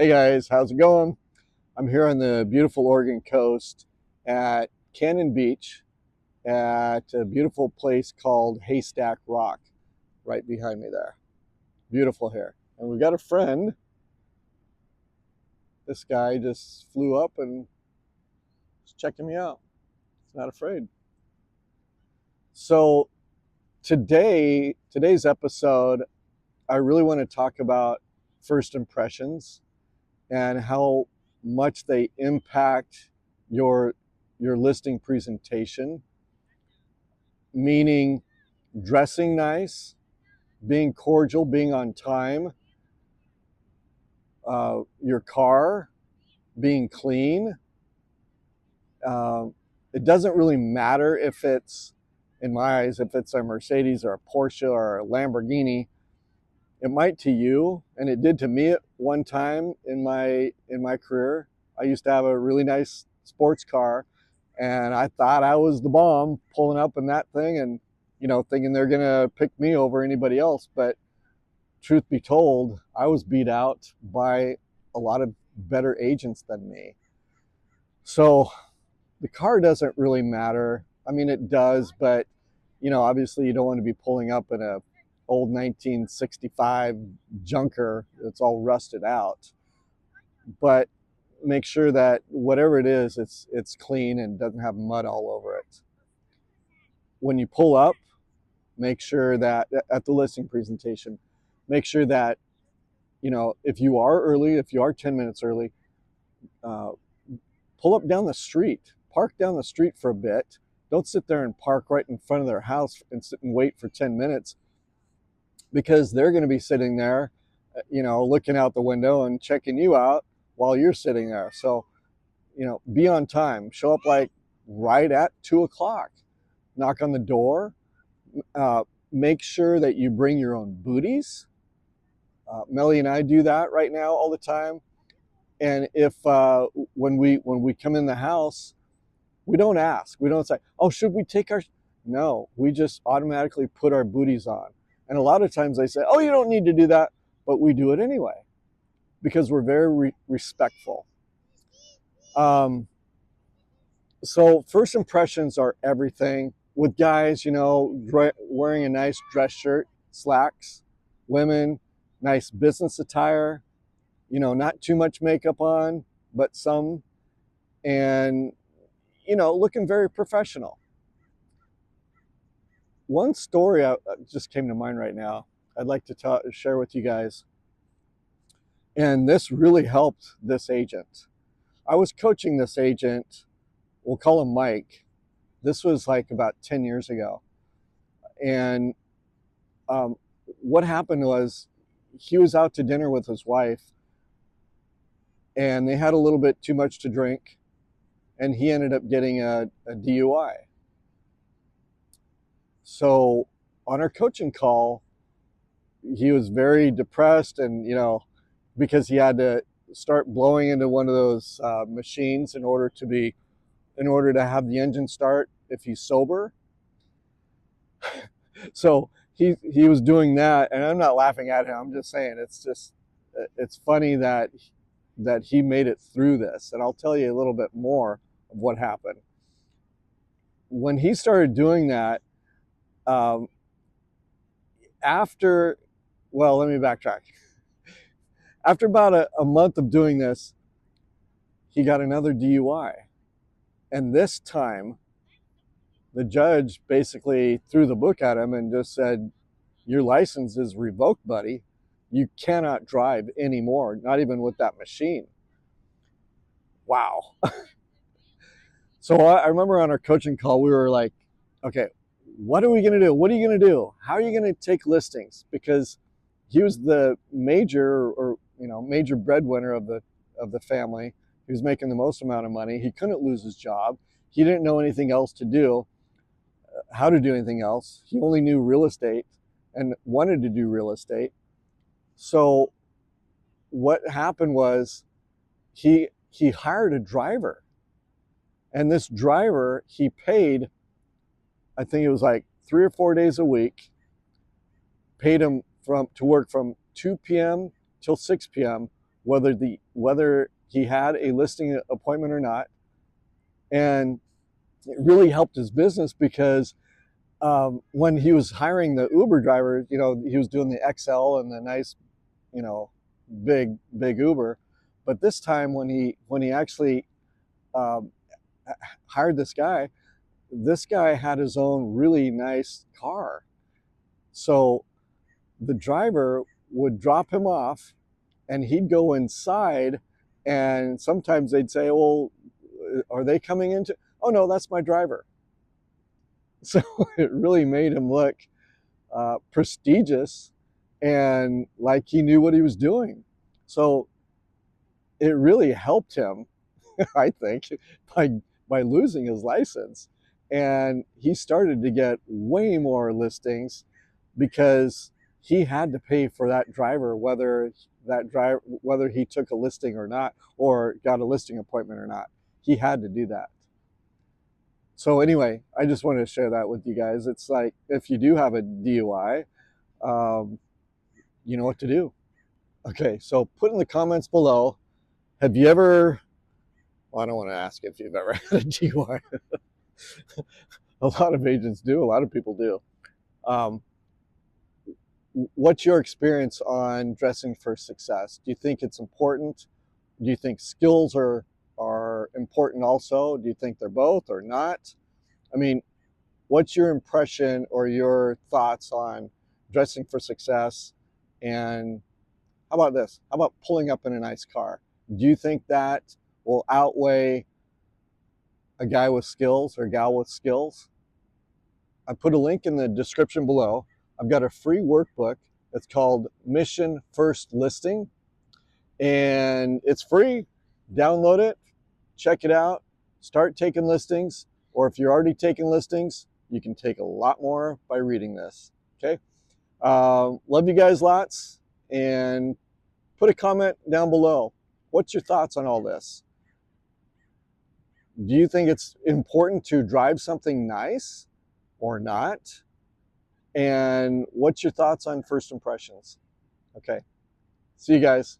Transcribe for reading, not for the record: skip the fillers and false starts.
Hey guys, how's it going? I'm here on the beautiful Oregon coast at Cannon Beach at a beautiful place called Haystack Rock right behind me there. Beautiful here. And we've got a friend. This guy just flew up and is checking me out. He's not afraid. So today's episode, I really want to talk about first impressions and how much they impact your listing presentation, meaning dressing nice, being cordial, being on time, your car being clean. Uh, it doesn't really matter if it's, in my eyes, if it's a Mercedes or a Porsche or a Lamborghini. It might to you, and it did to me at one time in my career. I used to have a really nice sports car, and I thought I was the bomb pulling up in that thing, and thinking they're gonna pick me over anybody else. But truth be told, I was beat out by a lot of better agents than me. So the car doesn't really matter. I mean, it does, but obviously you don't want to be pulling up in a old 1965 junker that's all rusted out. But make sure that whatever it is, it's clean and doesn't have mud all over it. When you pull up, make sure that at the listing presentation, make sure that if you are early, if you are 10 minutes early, uh, pull up down the street, park down the street for a bit. Don't sit there and park right in front of their house and sit and wait for 10 minutes, because they're going to be sitting there, looking out the window and checking you out while you're sitting there. So, be on time, show up like right at 2 o'clock, knock on the door, make sure that you bring your own booties. Melly and I do that right now all the time. And if when we come in the house, we don't ask. We don't say, "Oh, should we take our?" No, we just automatically put our booties on. And a lot of times they say, "Oh, you don't need to do that," but we do it anyway because we're very respectful. So first impressions are everything. With guys, wearing a nice dress shirt, slacks. Women, nice business attire. Not too much makeup on, but some, and looking very professional. One story just came to mind right now. I'd like to share with you guys, and this really helped this agent. I was coaching this agent. We'll call him Mike. This was like about 10 years ago, and what happened was he was out to dinner with his wife, and they had a little bit too much to drink, and he ended up getting a DUI. So on our coaching call, he was very depressed, and because he had to start blowing into one of those machines in order to have the engine start if he's sober. So he was doing that, and I'm not laughing at him. I'm just saying it's funny that he made it through this, and I'll tell you a little bit more of what happened when he started doing that. Um, after, well, let me backtrack. After about a month of doing this, he got another DUI. And this time, the judge basically threw the book at him and just said, "Your license is revoked, buddy. You cannot drive anymore, not even with that machine." Wow. So I remember on our coaching call, we were like, okay, what are we going to do? What are you going to do? How are you going to take listings? Because he was the major breadwinner of the family. He was making the most amount of money. He couldn't lose his job. He didn't know anything else to do, how to do anything else. He only knew real estate and wanted to do real estate. So what happened was he hired a driver. And this driver, he paid, I think it was like 3 or 4 days a week, paid him to work from 2 p.m. till 6 p.m. whether he had a listing appointment or not. And it really helped his business because when he was hiring the Uber driver, he was doing the XL and the nice, you know, big Uber. But this time when he actually um, hired this guy had his own really nice car. So the driver would drop him off and he'd go inside, and sometimes they'd say, well, are they coming into, oh no, that's my driver. So it really made him look prestigious and like he knew what he was doing. So it really helped him, I think, by losing his license. And he started to get way more listings because he had to pay for that driver, whether he took a listing or not, or got a listing appointment or not. He had to do that. So anyway, I just wanted to share that with you guys. It's like, if you do have a DUI, um, you know what to do. Okay, so put in the comments below, have you ever, well, I don't want to ask if you've ever had a DUI. A lot of agents do, a lot of people do. Um, what's your experience on dressing for success? Do you think it's important? Do you think skills are important also? Do you think they're both or not? I mean, what's your impression or your thoughts on dressing for success? And how about this? How about pulling up in a nice car? Do you think that will outweigh a guy with skills or gal with skills? I put a link in the description below. I've got a free workbook. It's called Mission First Listing, and it's free. Download it, check it out, start taking listings, or if you're already taking listings, you can take a lot more by reading this. Okay. Love you guys lots, and put a comment down below. What's your thoughts on all this? Do you think it's important to drive something nice or not? And what's your thoughts on first impressions? Okay. See you guys.